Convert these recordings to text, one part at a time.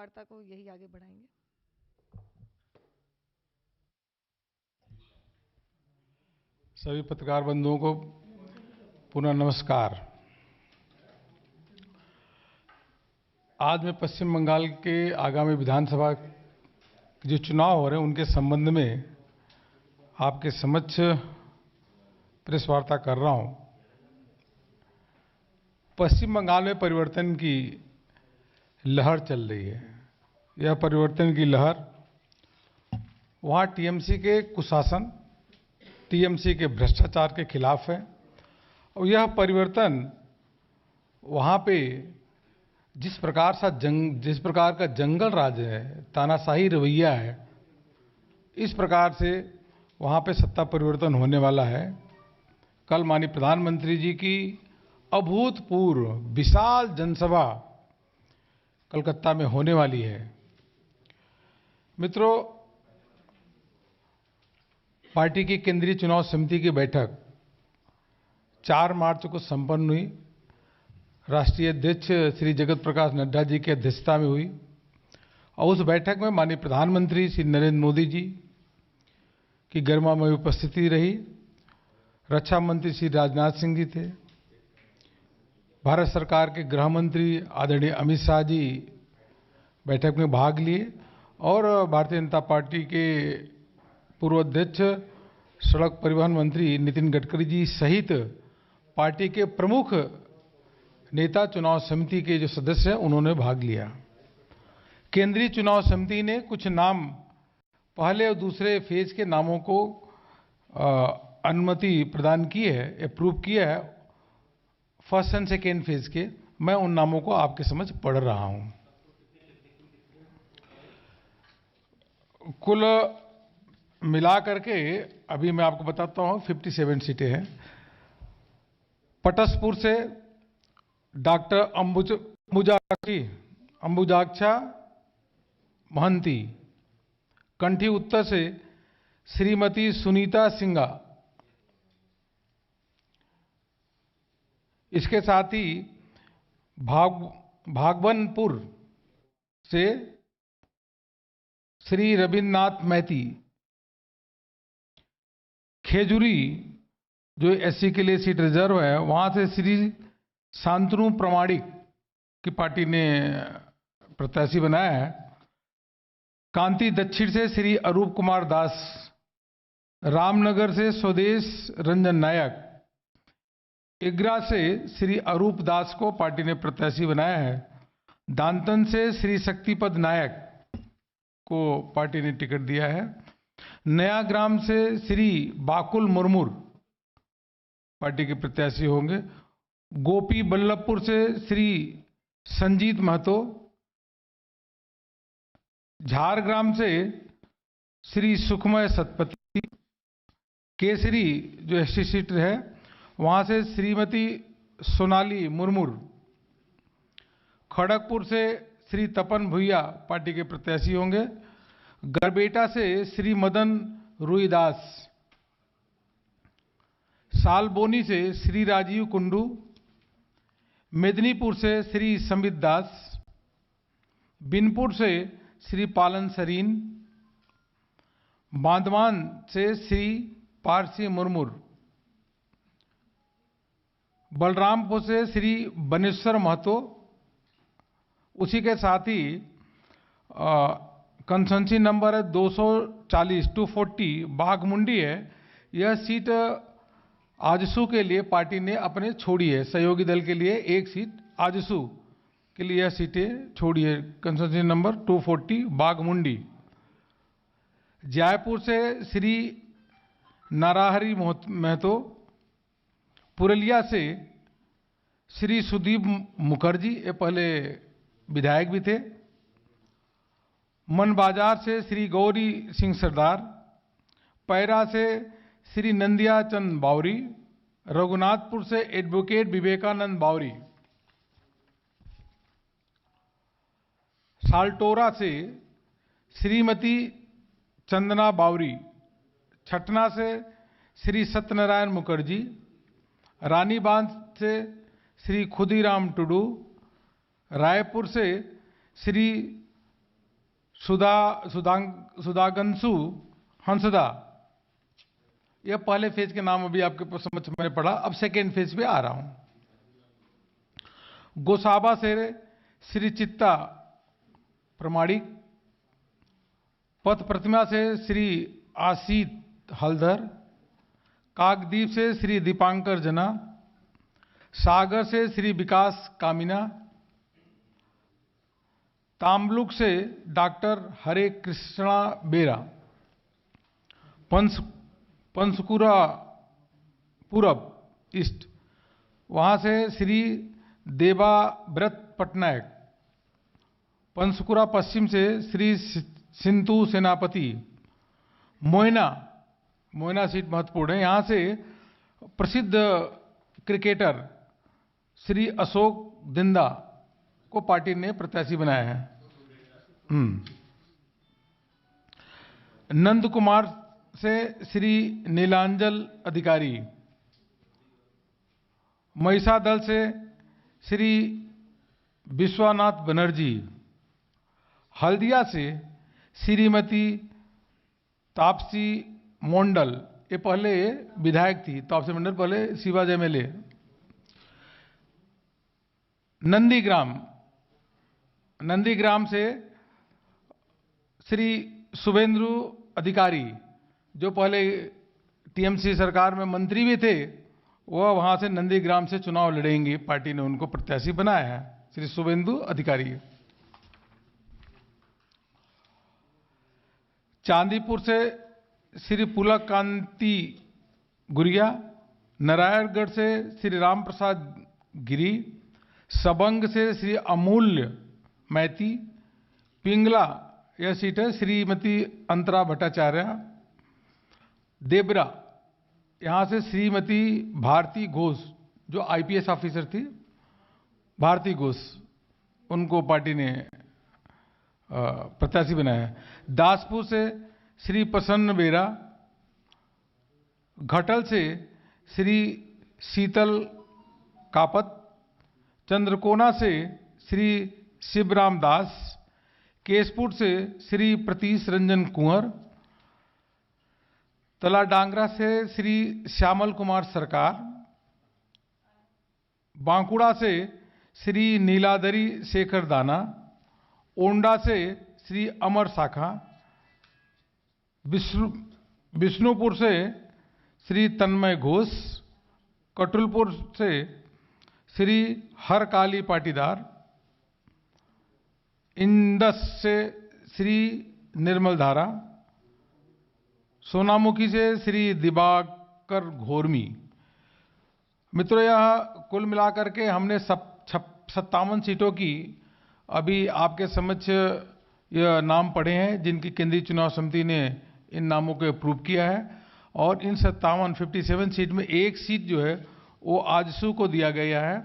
वार्ता को यही आगे बढ़ाएंगे। सभी पत्रकार बंधुओं को पुनः नमस्कार। आज मैं पश्चिम बंगाल के आगामी विधानसभा जो चुनाव हो रहे हैं उनके संबंध में आपके समक्ष प्रेस वार्ता कर रहा हूं। पश्चिम बंगाल में परिवर्तन की लहर चल रही है। यह परिवर्तन की लहर वहां टीएमसी के कुशासन, टीएमसी के भ्रष्टाचार के खिलाफ है और यह परिवर्तन वहां पे जिस प्रकार का जंगल राज है, तानाशाही रवैया है, इस प्रकार से वहां पे सत्ता परिवर्तन होने वाला है। कल माननीय प्रधानमंत्री जी की अभूतपूर्व विशाल जनसभा कलकत्ता में होने वाली है। मित्रों, पार्टी की केंद्रीय चुनाव समिति की बैठक 4 मार्च को संपन्न हुई। राष्ट्रीय अध्यक्ष श्री जगत प्रकाश नड्डा जी की अध्यक्षता में हुई और उस बैठक में माननीय प्रधानमंत्री श्री नरेंद्र मोदी जी की गरिमामय उपस्थिति रही। रक्षा मंत्री श्री राजनाथ सिंह जी थे। भारत सरकार के गृह मंत्री आदरणीय अमित शाह जी बैठक में भाग लिए और भारतीय जनता पार्टी के पूर्व अध्यक्ष सड़क परिवहन मंत्री नितिन गडकरी जी सहित पार्टी के प्रमुख नेता चुनाव समिति के जो सदस्य हैं उन्होंने भाग लिया। केंद्रीय चुनाव समिति ने कुछ नाम पहले और दूसरे फेज के नामों को अनुमति प्रदान की है, अप्रूव किया है, फर्स्ट एंड सेकेंड फेज के। मैं उन नामों को आपके समझ पढ़ रहा हूं। कुल मिला करके अभी मैं आपको बताता हूं 57 सीटें हैं। पटसपुर से डॉक्टर अंबुजाक्षा महंती, कंठी उत्तर से श्रीमती सुनीता सिंघा, इसके साथ ही भागवनपुर से श्री रविन्द्रनाथ मैती, खेजूरी जो एससी के लिए सीट रिजर्व है वहां से श्री शांतनु प्रमाणिक की पार्टी ने प्रत्याशी बनाया है। कांति दक्षिण से श्री अरूप कुमार दास, रामनगर से स्वदेश रंजन नायक, इग्रा से श्री अरूप दास को पार्टी ने प्रत्याशी बनाया है। दांतन से श्री शक्तिपद नायक को पार्टी ने टिकट दिया है। नया ग्राम से श्री बाकुल मुर्मुर पार्टी के प्रत्याशी होंगे। गोपी बल्लभपुर से श्री संजीत महतो, झारग्राम से श्री सुखमय सतपति, केसरी जो एससी सीट है वहां से श्रीमती सोनाली मुर्मुर, खड़गपुर से श्री तपन भुइया पार्टी के प्रत्याशी होंगे। गरबेटा से श्री मदन रुईदास, सालबोनी से श्री राजीव कुंडू, मेदिनीपुर से श्री संबित दास, बिनपुर से श्री पालन सरीन, बांदवान से श्री पारसी मुर्मुर, बलरामपुर से श्री बनेश्वर महतो। उसी के साथ ही कंसेंसी नंबर है 240 बाघमुंडी है। यह सीट आजसू के लिए पार्टी ने अपने छोड़ी है। सहयोगी दल के लिए एक सीट आजसू के लिए यह सीटें छोड़ी है। कंसेंसी नंबर 240 बाघमुंडी। जयपुर से श्री नाराहरी महतो, पुरलिया से श्री सुदीप मुखर्जी, ये पहले विधायक भी थे। मन बाजार से श्री गौरी सिंह सरदार, पैरा से श्री नंदिया चंद बावरी, रघुनाथपुर से एडवोकेट विवेकानंद बावरी, साल्टोरा से श्रीमती चंदना बावरी, छटना से श्री सत्यनारायण मुखर्जी, रानीबांध से श्री खुदीराम टुडू, रायपुर से श्री सुधांशु हंसदा। यह पहले फेज के नाम अभी आपके समझ मैंने पढ़ा, अब सेकेंड फेज पे आ रहा हूं। गोसाबा से श्री चित्ता प्रमाणिक, पथ प्रतिमा से श्री आशीत हलधर, काकद्वीप से श्री दीपांकर जना, सागर से श्री विकास कामिना, ताम्लुक से डॉक्टर हरे कृष्णा बेरा, पंसकुरा पूरब ईस्ट, वहां से श्री देवाव्रत पटनायक, पंसकुरा पश्चिम से श्री सिंधु सेनापति, मोयना सीट महत्वपूर्ण है, यहां से प्रसिद्ध क्रिकेटर श्री अशोक दिंदा को पार्टी ने प्रत्याशी बनाया है। नंद कुमार से श्री नीलांजल अधिकारी, महिषादल से श्री विश्वनाथ बनर्जी, हल्दिया से श्रीमती तापसी मंडल, ये पहले विधायक थी, तापसी मंडल पहले शिवाजी एमएलए। नंदीग्राम से श्री शुभेंदु अधिकारी, जो पहले टीएमसी सरकार में मंत्री भी थे, वह वहां से नंदीग्राम से चुनाव लड़ेंगे, पार्टी ने उनको प्रत्याशी बनाया है, श्री शुभेंदु अधिकारी। चांदीपुर से श्री पुलकांति गुरिया, नारायणगढ़ से श्री राम प्रसाद गिरी, सबंग से श्री अमूल्य मैती, पिंगला यह सीट है श्रीमती अंतरा भट्टाचार्य, देबरा यहां से श्रीमती भारती घोष, जो आईपीएस ऑफिसर थी, भारती घोष, उनको पार्टी ने प्रत्याशी बनाया है। दासपुर से श्री प्रसन्न बेरा, घटल से श्री शीतल कापत, चंद्रकोना से श्री शिवराम दास, केशपुर से श्री प्रतीश रंजन कुंवर, तलाडांगरा से श्री श्यामल कुमार सरकार, बांकुड़ा से श्री नीलाधरी शेखर दाना, ओंडा से श्री अमर शाखा, विष्णुपुर से श्री तन्मय घोष, कटुलपुर से श्री हरकाली पाटीदार, इंदस से श्री निर्मल धारा, सोनामुखी से श्री दिवाकर घोरमी। मित्रों, यह कुल मिलाकर के हमने 57 सीटों की अभी आपके समक्ष यह नाम पढ़े हैं, जिनकी केंद्रीय चुनाव समिति ने इन नामों को अप्रूव किया है। और इन 57 सीट में एक सीट जो है वो आजसू को दिया गया है,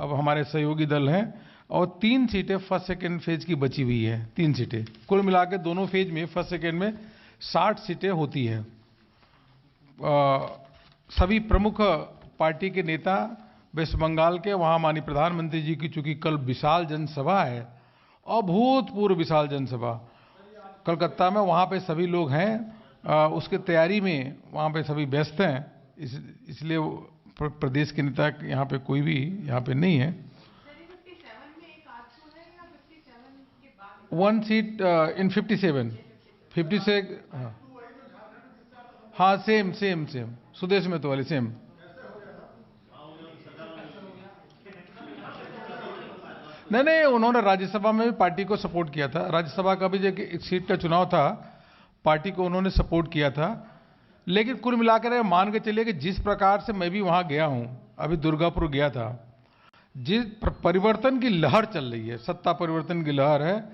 अब हमारे सहयोगी दल हैं, और 3 सीटें फर्स्ट सेकेंड फेज की बची हुई है। 3 सीटें कुल मिलाकर दोनों फेज में फर्स्ट सेकेंड में 60 सीटें होती हैं। सभी प्रमुख पार्टी के नेता वेस्ट बंगाल के, वहाँ माननीय प्रधानमंत्री जी की चूंकि कल विशाल जनसभा है, अभूतपूर्व विशाल जनसभा कलकत्ता में, वहाँ पे सभी लोग हैं, उसके तैयारी में वहाँ पे सभी व्यस्त हैं, इसलिए प्रदेश के नेता यहाँ पे कोई भी यहाँ पे नहीं है। 1 सीट इन 57 हाँ सेम सुदेश में तो वाली सेम। नहीं, उन्होंने राज्यसभा में भी पार्टी को सपोर्ट किया था। राज्यसभा का भी जो एक सीट का चुनाव था, पार्टी को उन्होंने सपोर्ट किया था। लेकिन कुल मिलाकर मान के चलिए कि जिस प्रकार से मैं भी वहां गया हूं, अभी दुर्गापुर गया था, जिस परिवर्तन की लहर चल रही है, सत्ता परिवर्तन की लहर है,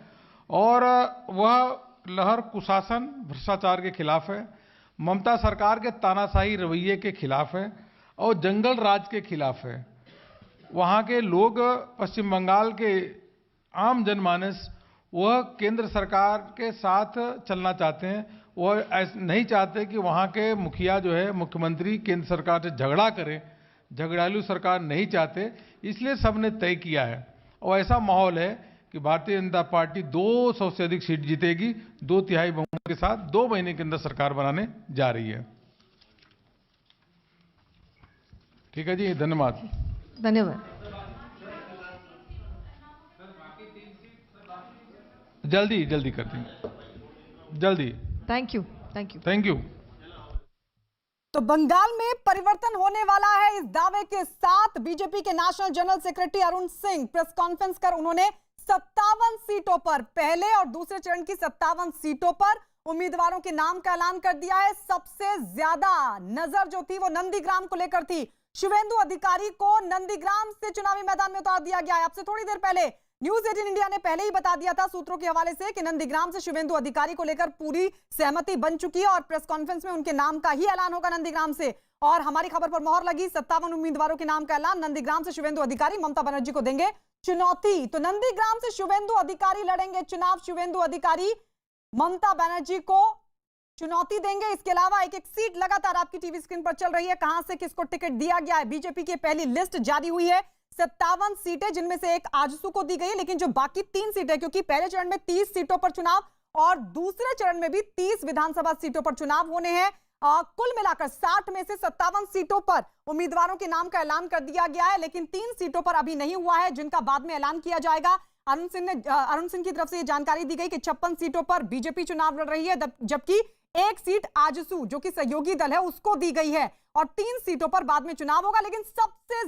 और वह लहर कुशासन भ्रष्टाचार के खिलाफ है, ममता सरकार के तानाशाही रवैये के खिलाफ है, और जंगल राज के खिलाफ है। वहाँ के लोग, पश्चिम बंगाल के आम जनमानस, वह केंद्र सरकार के साथ चलना चाहते हैं। वह नहीं चाहते कि वहाँ के मुखिया जो है, मुख्यमंत्री केंद्र सरकार से झगड़ा करें, झगड़ालू सरकार नहीं चाहते। इसलिए सबने तय किया है, और ऐसा माहौल है कि भारतीय जनता पार्टी 200 से अधिक सीट जीतेगी, 2/3 बहुमत के साथ 2 महीने के अंदर सरकार बनाने जा रही है। ठीक है जी, धन्यवाद। धन्यवाद। जल्दी कर देंगे, जल्दी। Thank you. Thank you. तो बंगाल में परिवर्तन होने वाला है, इस दावे के साथ बीजेपी के national general secretary Arun Singh press conference कर उन्होंने 57 सीटों पर, पहले और दूसरे चरण की 57 सीटों पर उम्मीदवारों के नाम का ऐलान कर दिया है। सबसे ज्यादा नजर जो थी वो नंदीग्राम को लेकर थी। शुवेंदु अधिकारी को नंदीग्राम से चुनावी मैदान में उतार दिया गया है। आपसे थोड़ी देर पहले न्यूज 18 इंडिया ने पहले ही बता दिया था सूत्रों के हवाले से कि नंदीग्राम से शुवेंदु अधिकारी को लेकर पूरी सहमति बन चुकी है और प्रेस कॉन्फ्रेंस में उनके नाम का ही ऐलान होगा नंदीग्राम से। और हमारी खबर पर मोहर लगी, 57 उम्मीदवारों के नाम का ऐलान। नंदीग्राम से शुवेंदु अधिकारी ममता बनर्जी को देंगे चुनौती। तो नंदीग्राम से शुवेंदु अधिकारी लड़ेंगे चुनाव। शुवेंदु अधिकारी ममता बनर्जी को चुनौती देंगे। इसके अलावा एक एक सीट लगातार आपकी टीवी स्क्रीन पर चल रही है, कहां से किसको टिकट दिया गया है। बीजेपी की पहली लिस्ट जारी हुई है, 57 सीटें, जिनमें से एक आजसू को दी गई है, लेकिन जो बाकी 3 सीटें, क्योंकि पहले चरण में 30 सीटों पर चुनाव और दूसरे चरण में भी 30 विधानसभा सीटों पर चुनाव होने हैं। कुल मिलाकर 60 में से 57 सीटों पर उम्मीदवारों के नाम का ऐलान कर दिया गया है, लेकिन 3 सीटों पर अभी नहीं हुआ है, जिनका बाद में ऐलान किया जाएगा। अरुण सिंह की तरफ से यह जानकारी दी गई कि 56 सीटों पर बीजेपी चुनाव लड़ रही है, जबकि एक सीट आजसू जो कि सहयोगी दल है उसको दी गई है, और 3 सीटों पर बाद में चुनाव होगा। लेकिन सबसे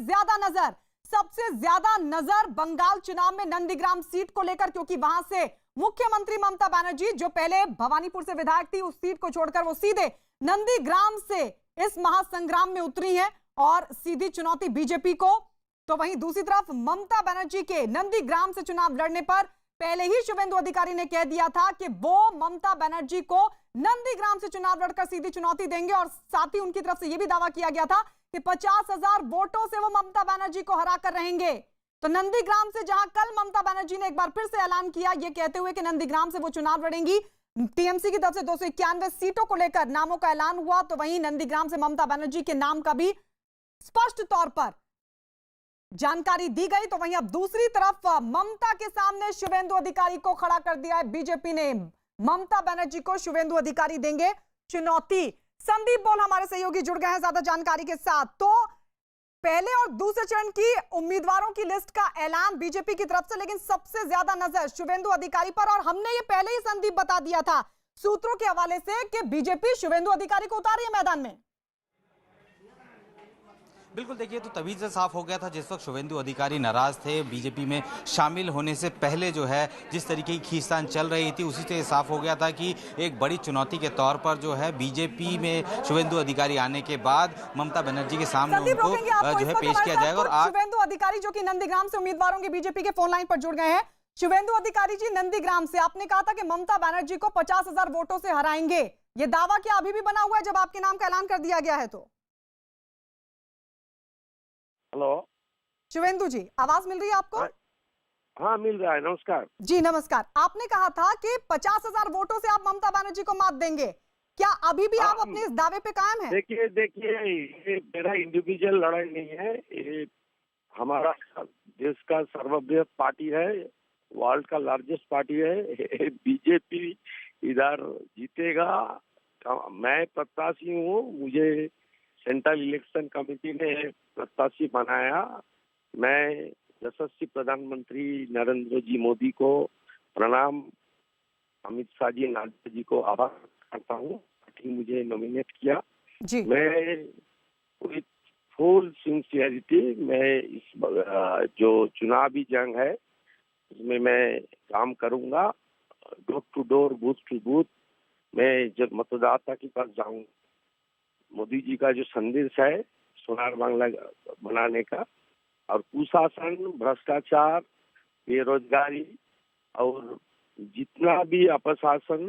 ज्यादा नजर बंगाल चुनाव में नंदीग्राम सीट को लेकर, क्योंकि वहां से मुख्यमंत्री ममता बनर्जी, जो पहले भवानीपुर से विधायक थी, उस सीट को छोड़कर वो सीधे नंदीग्राम से इस महासंग्राम में उतरी हैं और सीधी चुनौती बीजेपी को। तो वहीं दूसरी तरफ ममता बनर्जी के नंदीग्राम से चुनाव लड़ने पर पहले ही शुवेंदु अधिकारी ने कह दिया था कि वो ममता बनर्जी को नंदीग्राम से चुनाव लड़कर सीधी चुनौती देंगे, और साथ ही उनकी तरफ से यह भी दावा किया गया था कि 50,000 वोटों से वो ममता बनर्जी को हराकर रहेंगे। तो नंदीग्राम से, जहां कल ममता बनर्जी ने एक बार फिर से ऐलान किया यह कहते हुए कि नंदीग्राम से वो चुनाव लड़ेंगी, टीएमसी की तरफ से 291 सीटों को लेकर नामों का ऐलान हुआ, तो वहीं नंदीग्राम से ममता बनर्जी के नाम का भी स्पष्ट तौर पर जानकारी दी गई। तो वहीं अब दूसरी तरफ ममता के सामने शुवेंदु अधिकारी को खड़ा कर दिया है बीजेपी ने। ममता बनर्जी को शुवेंदु अधिकारी देंगे चुनौती। संदीप बोल हमारे सहयोगी जुड़ गए हैं ज्यादा जानकारी के साथ। तो पहले और दूसरे चरण की उम्मीदवारों की लिस्ट का ऐलान बीजेपी की तरफ से, लेकिन सबसे ज्यादा नजर शुवेंदु अधिकारी पर, और हमने ये पहले ही संदीप बता दिया था सूत्रों के हवाले से कि बीजेपी शुवेंदु अधिकारी को उतारी है मैदान में। बिल्कुल, देखिए तो तभी से साफ हो गया था जिस वक्त शुवेंदु अधिकारी नाराज थे बीजेपी में शामिल होने से पहले, जो है जिस तरीके की खींचतान चल रही थी, उसी से साफ हो गया था कि एक बड़ी चुनौती के तौर पर जो है बीजेपी में शुवेंदु अधिकारी आने के बाद ममता बनर्जी के सामने उनको जो है पेश किया जाएगा। और आज शुवेंदु अधिकारी जो कि नंदीग्राम से उम्मीदवारों के बीजेपी के फोन लाइन पर जुड़ गए हैं। शुवेंदु अधिकारी जी, नंदीग्राम से आपने कहा था कि ममता बनर्जी को 50,000 वोटों से हराएंगे, ये दावा क्या अभी भी बना हुआ है जब आपके नाम का ऐलान कर दिया गया है? तो हेलो शुवेंदु जी, आवाज मिल रही है आपको? हाँ, मिल रहा है। नमस्कार जी नमस्कार। आपने कहा था कि 50,000 वोटों से आप ममता बनर्जी को मात देंगे, क्या अभी भी आप अपने इस दावे पे कायम हैं? देखिए ये मेरा इंडिविजुअल लड़ाई नहीं है, ये हमारा देश का सर्वबृहत पार्टी है, वर्ल्ड का लार्जेस्ट पार्टी है। बीजेपी इधर जीतेगा। मैं प्रत्याशी हूँ, मुझे सेंट्रल इलेक्शन कमेटी ने प्रत्याशी बनाया। मैं यशस्वी प्रधानमंत्री नरेंद्र जी मोदी को प्रणाम, अमित शाह जी, नड्डा जी को आभार करता हूँ कि मुझे नॉमिनेट किया जी। मैं विथ फुल सिंसियरिटी मैं इस जो चुनावी जंग है उसमें मैं काम करूंगा। Door to door, booth to booth मैं जब मतदाता के पास जाऊंगा, मोदी जी का जो संदेश है सोनार बांग्ला बनाने का, और कुशासन, भ्रष्टाचार, बेरोजगारी और जितना भी अपशासन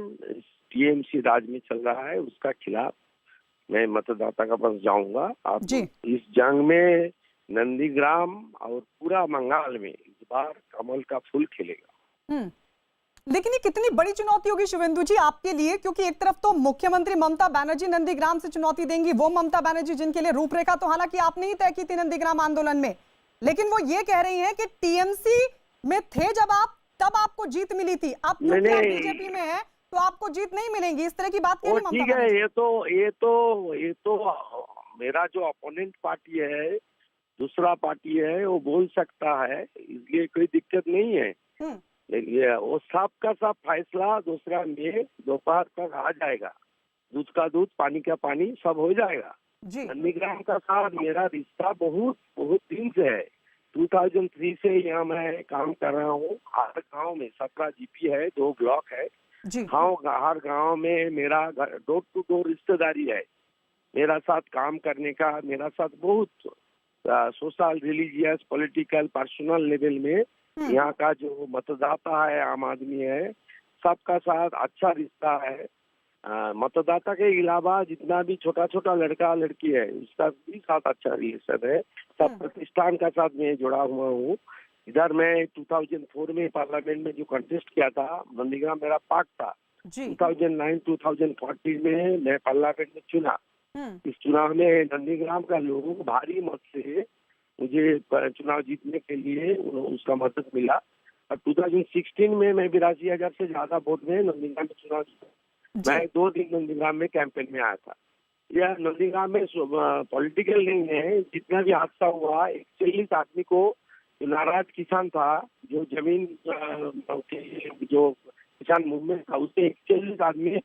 टीएमसी राज में चल रहा है उसका खिलाफ मैं मतदाता का पास जाऊंगा। आप इस जंग में नंदीग्राम और पूरा बंगाल में इस बार कमल का फूल खिलेगा। लेकिन ये कितनी बड़ी चुनौती होगी शुवेंदु जी आपके लिए, क्योंकि एक तरफ तो मुख्यमंत्री ममता बनर्जी नंदीग्राम से चुनौती देंगी, वो ममता बनर्जी जिनके लिए रूपरेखा तो हालांकि आपने ही तय की थी नंदीग्राम आंदोलन में, लेकिन वो ये कह रही हैं कि टीएमसी में थे जब आप, तब आपको जीत मिली थी, अब क्योंकि आप बीजेपी में है तो आपको जीत नहीं मिलेगी, इस तरह की बात वो कहनी ठीक ममता है। बनर्जी। ये तो मेरा जो अपोनेंट पार्टी है, दूसरा पार्टी है, वो बोल सकता है, इसलिए कोई दिक्कत नहीं है। ये वो सब का सब फैसला दूसरा में दोपहर तक आ जाएगा। दूध का दूध, पानी का पानी, सब हो जाएगा। जी नंदीग्राम का साथ मेरा रिश्ता बहुत बहुत दिन से है। 2003 से यहाँ मैं काम कर रहा हूँ। हर गांव में 17 जीपी है, 2 ब्लॉक है। जी हर गांव में मेरा डोर टू डोर रिश्तेदारी है। मेरा साथ काम करने का, मेरा साथ बहुत social, religious, political, personal level में यहाँ का जो मतदाता है, आम आदमी है, सबका साथ अच्छा रिश्ता है। मतदाता के अलावा जितना भी छोटा छोटा लड़का लड़की है, उसका भी साथ अच्छा रिलेशन है। सब प्रतिष्ठान का साथ मैं जुड़ा हुआ हूँ। इधर मैं 2004 में पार्लियामेंट में जो कंटेस्ट किया था, नंदीग्राम मेरा पार्ट था। 2009-2014 में मैं पार्लियामेंट में चुना। इस चुनाव में नंदीग्राम का लोग भारी मत से मुझे चुनाव जीतने के लिए उसका मदद मिला। और 2016 में मैं 82,000 से ज्यादा वोट में नंदीग्राम में चुनाव जीता। मैं 2 दिन नंदीग्राम में कैंपेन में आया था। यह नंदीग्राम में पॉलिटिकल नहीं है। जितना भी हादसा हुआ, 41 आदमी को, जो नाराज किसान था, जो जमीन जो किसान मूवमेंट था, उससे 41 आदमी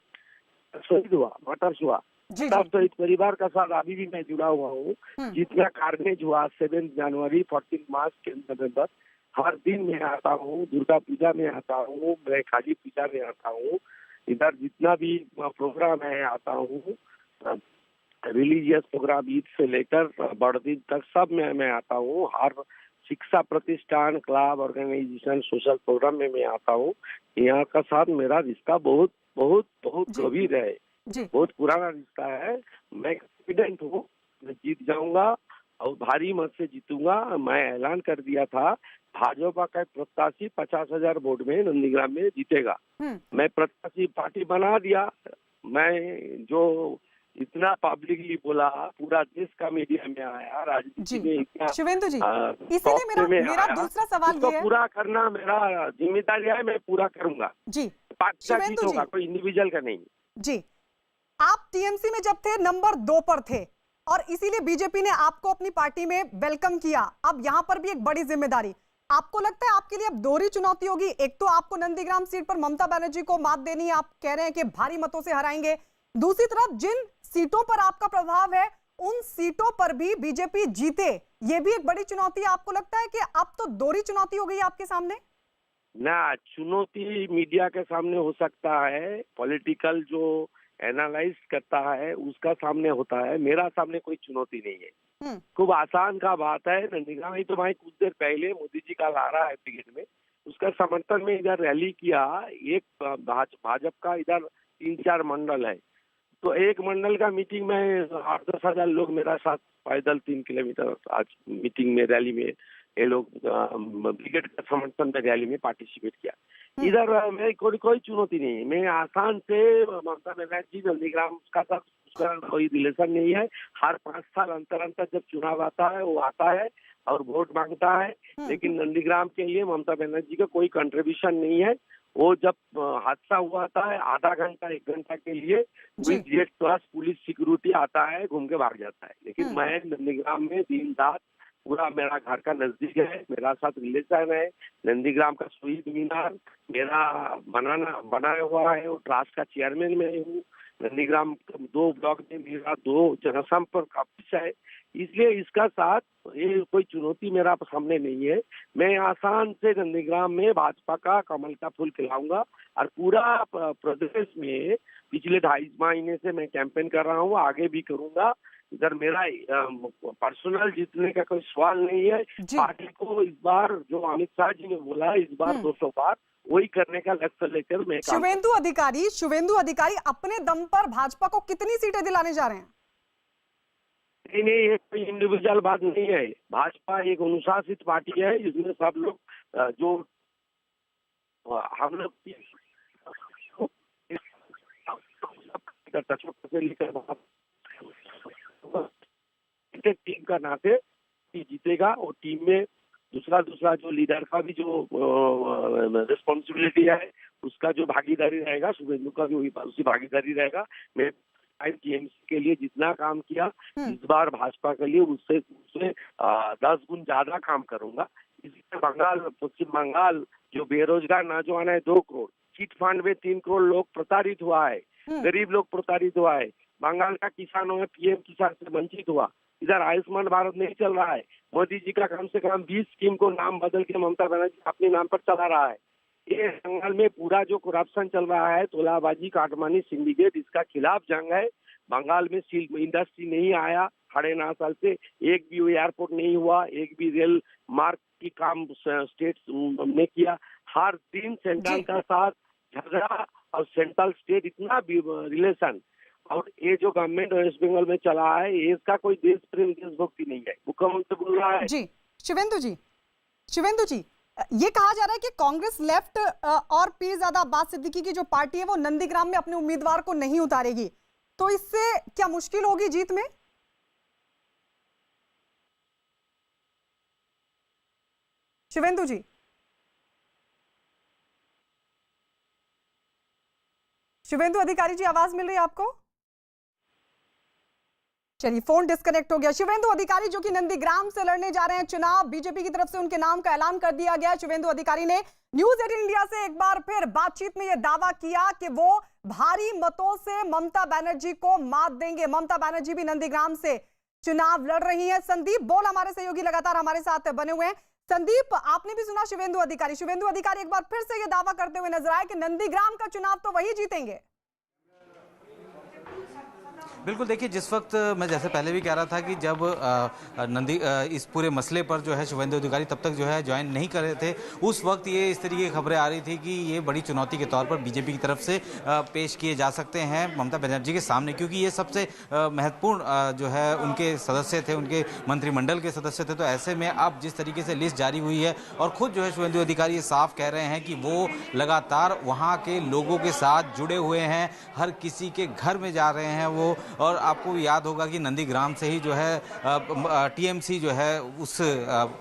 शहीद हुआ, मर्डर हुआ। सब शहीद परिवार का साथ अभी भी मैं जुड़ा हुआ हूँ। जितना कार्नेज हुआ 7 जनवरी, 14 मार्च, 10 नवंबर, हर दिन मैं आता हूँ। दुर्गा पूजा में आता हूँ, मैं काली पूजा में आता हूँ। इधर जितना भी प्रोग्राम है आता हूँ। रिलीजियस प्रोग्राम, ईद से लेकर बड़दिन तक सब में मैं आता हूँ। हर शिक्षा प्रतिष्ठान, क्लब, ऑर्गेनाइजेशन, सोशल प्रोग्राम में मैं आता हूँ। यहाँ का साथ मेरा रिश्ता बहुत बहुत बहुत गंभीर है, बहुत पुराना रिश्ता है। मैं कॉन्फिडेंट हूँ, मैं जीत जाऊंगा और भारी मत से जीतूंगा। मैं ऐलान कर दिया था, भाजपा का प्रत्याशी 50,000 वोट में नंदीग्राम में जीतेगा। मैं प्रत्याशी पार्टी बना दिया। मैं जो इतना पब्लिकली बोला, पूरा देश का मीडिया में आया, राजनीति में इतना, शिवेंदु जी, इसीलिए मेरा दूसरा सवाल ये है, पूरा करना मेरा जिम्मेदारी है। मैं पूरा करूंगा जी। पार्टी का जीत होगा, कोई इंडिविजुअल का नहीं। जी, आप टीएमसी में जब थे नंबर 2 पर थे और इसीलिए बीजेपी ने आपको अपनी पार्टी में वेलकम किया। अब यहां पर भी एक बड़ी जिम्मेदारी आपको लगता है आपके लिए अब दोहरी चुनौती होगी। एक तो आपको नंदीग्राम सीट पर ममता बनर्जी को मात देनी है, आप कह रहे हैं कि भारी मतों से हराएंगे। दूसरी तरफ जिन सीटों पर आपका प्रभाव है, उन सीटों पर भी बीजेपी जीते, ये भी एक बड़ी चुनौती है। आपको लगता है कि अब तो दोहरी चुनौती हो गई आपके सामने? ना, चुनौती मीडिया के सामने हो सकता है, पॉलिटिकल जो एनालाइज करता है उसका सामने होता है। मेरा सामने कोई चुनौती नहीं है। खूब आसान का बात है। नंदीग्राम में तो भाई कुछ देर पहले मोदी जी का लारा है टिकट में, उसका समर्थन में इधर रैली किया। एक भाजपा का इधर 3-4 मंडल है, तो एक मंडल का मीटिंग में 8-10 हजार लोग मेरा साथ पैदल 3 किलोमीटर आज मीटिंग में, रैली में ये लोग ब्रिगेड का समर्थन में रैली में पार्टिसिपेट किया। इधर में कोई चुनौती नहीं है। मैं आसान से ममता बनर्जी नंदीग्राम का साथ उसका कोई रिलेशन नहीं है। हर 5 साल अंतर जब चुनाव आता है वो आता है और वोट मांगता है, लेकिन नंदीग्राम के लिए ममता बनर्जी का कोई कंट्रीब्यूशन नहीं है। वो जब हादसा हुआ था, आधा घंटा 1 घंटा के लिए with jet plus police security आता है, घूम के भाग जाता है। लेकिन मैं नंदीग्राम में दिन रात, पूरा मेरा घर का नजदीक है, मेरा साथ रिलेशन है। नंदीग्राम का शहीद मीनार मेरा बनाया हुआ है, वो ट्रस्ट का चेयरमैन मैं हूँ। नंदीग्राम 2 ब्लॉक में मेरा 2 जनसंपर्क ऑफिस है। इसलिए इसका साथ ये कोई चुनौती मेरा सामने नहीं है। मैं आसान से नंदीग्राम में भाजपा का कमल का फूल खिलाऊंगा और पूरा प्रदेश में पिछले 2.5 महीने से मैं कैंपेन कर रहा हूँ, आगे भी करूंगा। इधर मेरा पर्सनल जीतने का कोई सवाल नहीं है। पार्टी को इस बार जो अमित शाह जी ने बोला, इस बार 200 पार वही करने का लक्ष्य लेकर मैं शुवेंदु अधिकारी अपने दम पर भाजपा को कितनी सीटें दिलाने जा रहे हैं? नहीं, ये कोई इंडिविजुअल बात नहीं है। भाजपा एक अनुशासित पार्टी है, जिसमें सब लोग जो हम लोग से लेकर टीम का नाते जीतेगा और टीम में दूसरा जो लीडर का भी जो रिस्पॉन्सिबिलिटी है, उसका जो भागीदारी रहेगा, शुभेंदु का भी उसी भागीदारी रहेगा। मैं टीएमसी के लिए जितना काम किया इस बार भाजपा के लिए उससे 10 गुण ज्यादा काम करूंगा। इसलिए पश्चिम बंगाल जो बेरोजगार नौजवान है 2 करोड़, चिट फंड में 3 करोड़ लोग प्रताड़ित हुआ है, गरीब लोग प्रताड़ित हुआ है। बंगाल का किसानों में पीएम किसान से वंचित हुआ। इधर आयुष्मान भारत नहीं चल रहा है। मोदी जी का कम से कम 20 स्कीम को नाम बदल के ममता बनर्जी अपने नाम पर चला रहा है। ये बंगाल में पूरा जो करप्शन चल रहा है, तोलाबाजी, काटमानी, सिंडिकेट, इसका खिलाफ जंग है। बंगाल में स्टील इंडस्ट्री नहीं आया 9.5 साल से, एक भी एयरपोर्ट नहीं हुआ, एक भी रेल मार्ग की काम स्टेट ने किया। हर दिन सेंट्रल का साथ झगड़ा और सेंट्रल स्टेट इतना रिलेशन, और ये जो गवर्नमेंट वेस्ट बंगाल में चला है, इसका कोई देश प्रेम देशभक्ति नहीं है। मुख्यमंत्री बोल रहा है जी शिवेंदु जी, ये कहा जा रहा है कि कांग्रेस लेफ्ट और पीरजादा अब्बास सिद्दीकी की जो पार्टी है वो नंदीग्राम में अपने उम्मीदवार को नहीं उतारेगी, तो इससे क्या मुश्किल होगी जीत में? शिवेंदु जी, शिवेंदु अधिकारी जी, आवाज मिल रही है आपको? चलिए, फोन डिस्कनेक्ट हो गया। शिवेंदु अधिकारी जो कि नंदीग्राम से लड़ने जा रहे हैं चुनाव, बीजेपी की तरफ से उनके नाम का ऐलान कर दिया गया। शिवेंदु अधिकारी ने न्यूज 18 इंडिया से एक बार फिर बातचीत में यह दावा किया कि वो भारी मतों से ममता बनर्जी को मात देंगे। ममता बनर्जी भी नंदीग्राम से चुनाव लड़ रही है। संदीप बोल हमारे सहयोगी लगातार हमारे साथ बने हुए हैं। संदीप, आपने भी सुना शिवेंदु अधिकारी एक बार फिर से यह दावा करते हुए नजर आए कि नंदीग्राम का चुनाव तो वही जीतेंगे। बिल्कुल, देखिए, जिस वक्त मैं जैसे पहले भी कह रहा था कि जब इस पूरे मसले पर जो है शुभेंदु अधिकारी तब तक जो है ज्वाइन नहीं कर रहे थे, उस वक्त ये इस तरीके की खबरें आ रही थी कि ये बड़ी चुनौती के तौर पर बीजेपी की तरफ से पेश किए जा सकते हैं ममता बनर्जी के सामने, क्योंकि ये सबसे महत्वपूर्ण जो है उनके सदस्य थे, उनके मंत्रिमंडल के सदस्य थे। तो ऐसे में अब जिस तरीके से लिस्ट जारी हुई है और खुद जो है शुभेंदु अधिकारी ये साफ कह रहे हैं कि वो लगातार वहाँ के लोगों के साथ जुड़े हुए हैं, हर किसी के घर में जा रहे हैं वो। और आपको याद होगा कि नंदीग्राम से ही जो है टीएमसी जो है उस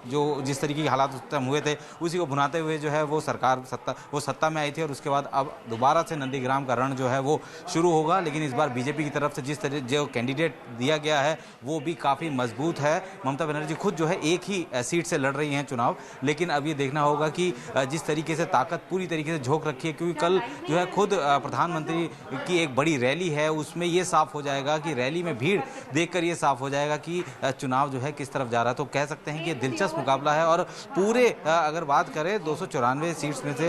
जो जिस तरीके के हालात उत्पन्न हुए थे उसी को भुनाते हुए जो है वो सरकार सत्ता में आई थी, और उसके बाद अब दोबारा से नंदीग्राम का रण जो है वो शुरू होगा। लेकिन इस बार बीजेपी की तरफ से जिस तरह जो कैंडिडेट दिया गया है वो भी काफ़ी मजबूत है। ममता बनर्जी खुद जो है एक ही सीट से लड़ रही हैं चुनाव, लेकिन अब ये देखना होगा कि जिस तरीके से ताकत पूरी तरीके से झोंक रखी है, क्योंकि कल जो है खुद प्रधानमंत्री की एक बड़ी रैली है, उसमें ये साफ हो जाएगा कि रैली में भीड़ देखकर ये साफ हो जाएगा कि चुनाव जो है किस तरफ जा रहा है। तो कह सकते हैं कि ये दिलचस्प मुकाबला है। और पूरे अगर बात करें 294 सीट्स में से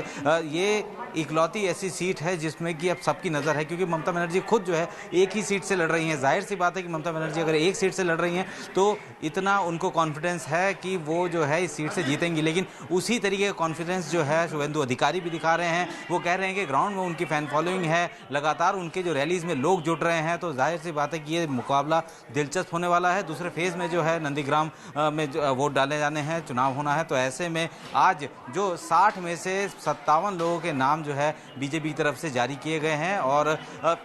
ये इकलौती ऐसी सीट है जिसमें कि अब सबकी नज़र है, क्योंकि ममता बनर्जी खुद जो है एक ही सीट से लड़ रही हैं। जाहिर सी बात है कि ममता बनर्जी अगर एक सीट से लड़ रही हैं तो इतना उनको कॉन्फिडेंस है कि वो जो है इस सीट से जीतेंगी। लेकिन उसी तरीके का कॉन्फिडेंस जो है शुभेंदु अधिकारी भी दिखा रहे हैं। वो कह रहे हैं कि ग्राउंड में उनकी फैन फॉलोइंग है, लगातार उनके जो रैलीज में लोग जुट रहे हैं। तो जाहिर सी बात है कि ये मुकाबला दिलचस्प होने वाला है। दूसरे फेज में जो है नंदीग्राम में वोट डाले जाने हैं, चुनाव होना है। तो ऐसे में आज जो 60 में से 57 लोगों के नाम जो है बीजेपी की तरफ से जारी किए गए हैं, और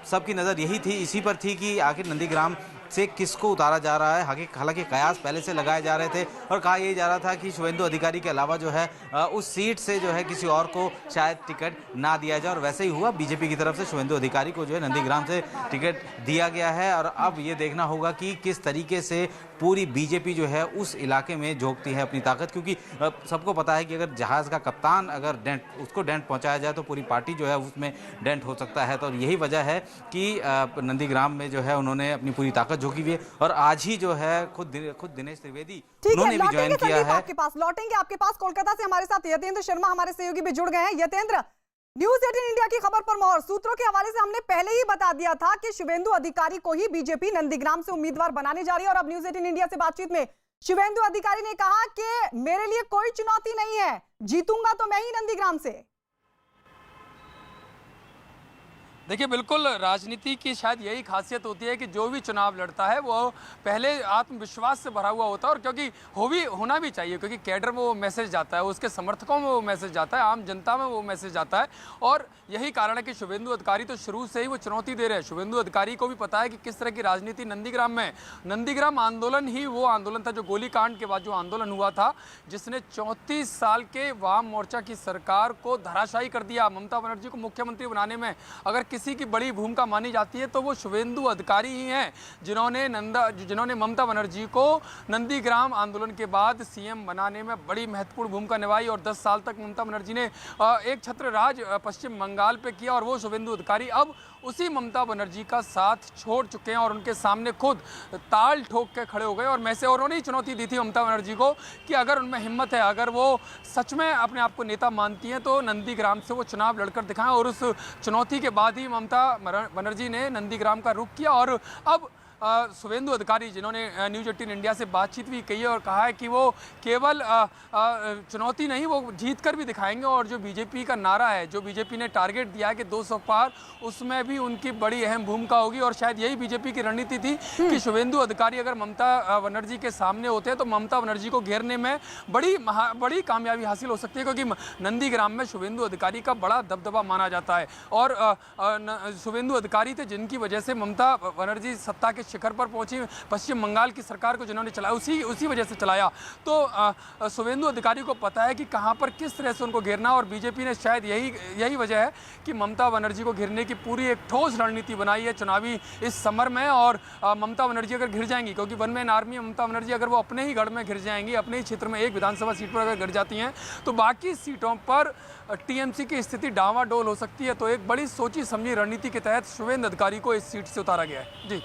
सबकी नज़र यही थी, इसी पर थी कि आखिर नंदीग्राम से किसको उतारा जा रहा है। हालांकि कयास पहले से लगाए जा रहे थे और कहा यही जा रहा था कि शुभेंदु अधिकारी के अलावा जो है उस सीट से जो है किसी और को शायद टिकट ना दिया जाए, और वैसे ही हुआ। बीजेपी की तरफ से शुभेंदु अधिकारी को जो है नंदीग्राम से टिकट दिया गया है। और अब ये देखना होगा कि किस तरीके से पूरी बीजेपी जो है उस इलाके में झोंकती है अपनी ताकत, क्योंकि सबको पता है कि अगर जहाज़ का कप्तान अगर उसको डेंट पहुंचाया जाए तो पूरी पार्टी जो है उसमें डेंट हो सकता है। तो यही वजह है कि नंदीग्राम में जो है उन्होंने अपनी पूरी ताकत झोंकी हुई है। और आज ही जो है खुद दिनेश त्रिवेदी उन्होंने भी ज्वाइन किया है। आपके पास लौटेंगे, आपके पास कोलकाता से हमारे साथ यतेंद्र शर्मा हमारे सहयोगी भी जुड़ गए हैं। यतेंद्र, न्यूज 18 इंडिया की खबर पर मोहर। सूत्रों के हवाले से हमने पहले ही बता दिया था कि शुभेंदु अधिकारी को ही बीजेपी नंदीग्राम से उम्मीदवार बनाने जा रही है। और अब न्यूज 18 इंडिया से बातचीत में शुभेंदु अधिकारी ने कहा कि मेरे लिए कोई चुनौती नहीं है, जीतूंगा तो मैं ही नंदीग्राम से। देखिए, बिल्कुल राजनीति की शायद यही खासियत होती है कि जो भी चुनाव लड़ता है वो पहले आत्मविश्वास से भरा हुआ होता है, और क्योंकि होना भी चाहिए, क्योंकि कैडर में वो मैसेज जाता है, उसके समर्थकों में वो मैसेज जाता है, आम जनता में वो मैसेज जाता है। और यही कारण है कि शुभेंदु अधिकारी तो शुरू से ही वो चुनौती दे रहे हैं। शुभेंदु अधिकारी को भी पता है कि किस तरह की राजनीति नंदीग्राम में। नंदीग्राम आंदोलन ही वो आंदोलन था जो गोलीकांड के बाद जो आंदोलन हुआ था, जिसने 34 साल के वाम मोर्चा की सरकार को धराशायी कर दिया। ममता बनर्जी को मुख्यमंत्री बनाने में अगर किसी की बड़ी भूमिका मानी जाती है तो वो शुभेंदु अधिकारी ही हैं, जिन्होंने ममता बनर्जी को नंदीग्राम आंदोलन के बाद सीएम बनाने में बड़ी महत्वपूर्ण भूमिका निभाई। और 10 साल तक ममता बनर्जी ने एक छत्र राज पश्चिम बंगाल पे किया, और वो शुभेंदु अधिकारी अब उसी ममता बनर्जी का साथ छोड़ चुके हैं और उनके सामने खुद ताल ठोक के खड़े हो गए। और मैं से उन्होंने ही चुनौती दी थी ममता बनर्जी को कि अगर उनमें हिम्मत है, अगर वो सच में अपने आप को नेता मानती हैं, तो नंदीग्राम से वो चुनाव लड़कर दिखाएं। और उस चुनौती के बाद ही ममता बनर्जी ने नंदीग्राम का रुख किया। और अब शुभेंदु अधिकारी, जिन्होंने न्यूज़ 18 इंडिया से बातचीत भी की है और कहा है कि वो केवल चुनौती नहीं, वो जीत कर भी दिखाएंगे। और जो बीजेपी का नारा है, जो बीजेपी ने टारगेट दिया है कि 200 पार, उसमें भी उनकी बड़ी अहम भूमिका होगी। और शायद यही बीजेपी की रणनीति थी कि शुभेंदु अधिकारी अगर ममता बनर्जी के सामने होते हैं तो ममता बनर्जी को घेरने में बड़ी कामयाबी हासिल हो सकती है, क्योंकि नंदीग्राम में शुभेंदु अधिकारी का बड़ा दबदबा माना जाता है। और शुभेंदु अधिकारी थे जिनकी वजह से ममता बनर्जी सत्ता के शिखर पर पहुंची। पश्चिम बंगाल की सरकार को जिन्होंने चलाया, उसी वजह से चलाया। तो शुभेंदु अधिकारी को पता है कि कहां पर किस तरह से उनको घेरना। और बीजेपी ने शायद यही वजह है कि ममता बनर्जी को घेरने की पूरी एक ठोस रणनीति बनाई है चुनावी इस समर में। और ममता बनर्जी अगर घिर जाएंगी, क्योंकि one man army Mamata Banerjee अगर वो अपने ही गढ़ में घिर जाएंगी, अपने ही क्षेत्र में एक विधानसभा सीट पर अगर घिर जाती हैं, तो बाकी सीटों पर टीएमसी की स्थिति डावाडोल हो सकती है। तो एक बड़ी सोची समझी रणनीति के तहत शुभेंदु अधिकारी को इस सीट से उतारा गया है। जी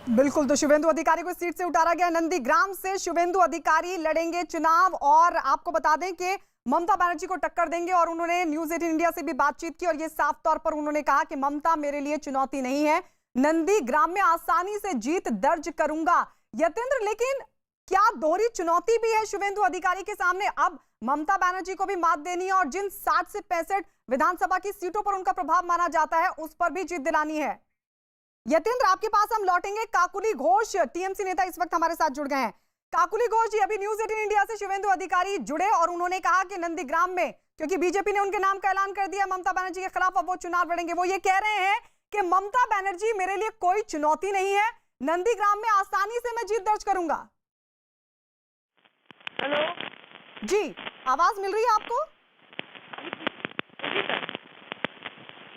बिल्कुल, तो शुभेंदु अधिकारी को सीट से उतारा गया। नंदीग्राम से शुभेंदु अधिकारी लड़ेंगे चुनाव, और आपको बता दें कि ममता बनर्जी को टक्कर देंगे। और उन्होंने न्यूज़ 18 इंडिया से भी बातचीत की और ये साफ तौर पर उन्होंने कहा कि ममता मेरे लिए चुनौती नहीं है, नंदीग्राम में आसानी से जीत दर्ज करूंगा। यतेंद्र, लेकिन क्या दोहरी चुनौती भी है शुभेंदु अधिकारी के सामने? अब ममता बनर्जी को भी मात देनी है और जिन 60 से 65 विधानसभा की सीटों पर उनका प्रभाव माना जाता है, उस पर भी जीत दिलानी है। यतेंद्र, आपके पास हम लौटेंगे। काकुली घोष टीएमसी नेता इस वक्त हमारे साथ जुड़ गए हैं। काकुली घोष जी, अभी न्यूज़ 18 इंडिया से शुभेंदु अधिकारी जुड़े और उन्होंने कहा कि नंदीग्राम में, क्योंकि बीजेपी ने उनके नाम का ऐलान कर दिया ममता बनर्जी के खिलाफ, अब वो चुनाव लड़ेंगे। वो ये कह रहे हैं कि ममता बनर्जी मेरे लिए कोई चुनौती नहीं है, नंदीग्राम में आसानी से मैं जीत दर्ज करूंगा। हेलो जी, आवाज मिल रही है आपको?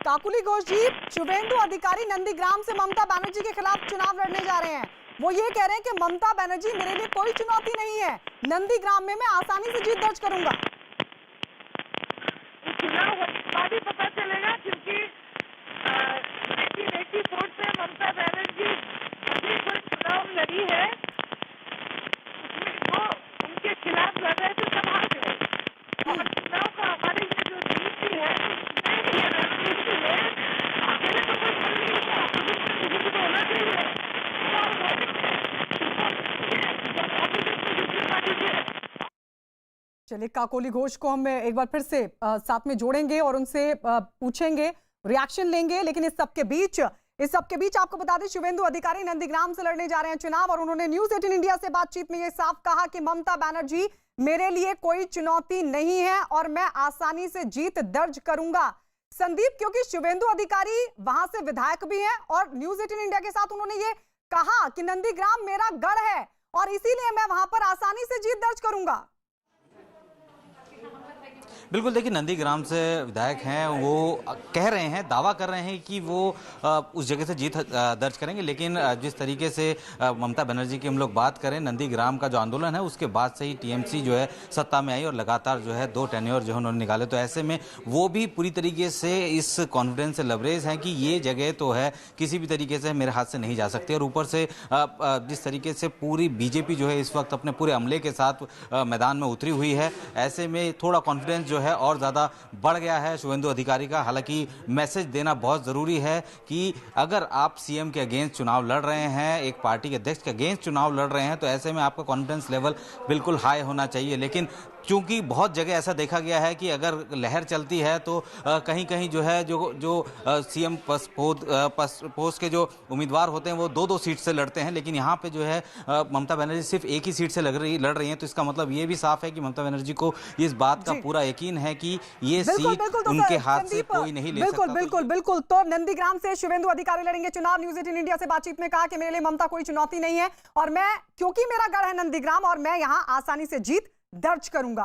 काकुली घोष जी, शुभेंदु अधिकारी नंदीग्राम से ममता बनर्जी के खिलाफ चुनाव लड़ने जा रहे हैं। वो ये कह रहे हैं कि ममता बनर्जी मेरे लिए कोई चुनौती नहीं है, नंदीग्राम में मैं आसानी से जीत दर्ज करूंगा। चुनाव बाद ही पता चलेगा, क्योंकि 1984 से ममता बनर्जी अभी जो चुनाव लड़ी है उसमें वो उनके खिलाफ लड़ रहे थे, सब हार गए। और चुनाव का हमारी ये जो नीति है, ये रणनीति है, अकेले तो कोई हल नहीं होता, तो होना चाहिए। चलिए, काकोली घोष को हम एक बार फिर से साथ में जोड़ेंगे और उनसे पूछेंगे, रिएक्शन लेंगे। लेकिन इस सबके बीच आपको बता दें, शुभेंदु अधिकारी नंदीग्राम से लड़ने जा रहे हैं चुनाव, और उन्होंने न्यूज़ 18 इंडिया से बातचीत में ये साफ कहा कि ममता बनर्जी मेरे लिए कोई चुनौती नहीं है और मैं आसानी से जीत दर्ज करूंगा। संदीप, क्योंकि शुभेंदु अधिकारी वहां से विधायक भी हैं और न्यूज़ 18 इंडिया के साथ उन्होंने ये कहा कि नंदीग्राम मेरा गढ़ है और इसीलिए मैं वहां पर आसानी से जीत दर्ज करूंगा। बिल्कुल, देखिए नंदीग्राम से विधायक हैं, वो कह रहे हैं, दावा कर रहे हैं कि वो उस जगह से जीत दर्ज करेंगे। लेकिन जिस तरीके से ममता बनर्जी की हम लोग बात करें, नंदीग्राम का जो आंदोलन है उसके बाद से ही टीएमसी जो है सत्ता में आई और लगातार जो है 2 टेन्योर जो है उन्होंने निकाले। तो ऐसे में वो भी पूरी तरीके से इस कॉन्फिडेंस से लबरेज हैं कि ये जगह तो है, किसी भी तरीके से मेरे हाथ से नहीं जा सकती। और ऊपर से जिस तरीके से पूरी बीजेपी जो है इस वक्त अपने पूरे अमले के साथ मैदान में उतरी हुई है, ऐसे में थोड़ा कॉन्फिडेंस जो है और ज़्यादा बढ़ गया है शुभेंदु अधिकारी का। हालांकि मैसेज देना बहुत ज़रूरी है कि अगर आप सीएम के अगेंस्ट चुनाव लड़ रहे हैं, एक पार्टी के अध्यक्ष के अगेंस्ट चुनाव लड़ रहे हैं, तो ऐसे में आपका कॉन्फिडेंस लेवल बिल्कुल हाई होना चाहिए। लेकिन क्योंकि बहुत जगह ऐसा देखा गया है कि अगर लहर चलती है तो कहीं कहीं जो है जो सीएम पोस्ट के जो उम्मीदवार होते हैं वो 2-2 सीट से लड़ते हैं, लेकिन यहाँ पे जो है ममता बनर्जी सिर्फ एक ही सीट से लड़ रही हैं। तो इसका मतलब ये भी साफ है कि ममता बनर्जी को इस बात का पूरा यकीन है कि ये सीट उनके हाथ से कोई नहीं ले सकता। बिल्कुल। तो नंदीग्राम से शुभेंदु अधिकारी लड़ेंगे चुनाव। न्यूज़ 18 इंडिया से बातचीत में कहा कि मेरे लिए ममता कोई चुनौती नहीं है और मैं, क्योंकि मेरा गढ़ है नंदीग्राम और मैं यहां आसानी से जीत दर्ज करूंगा।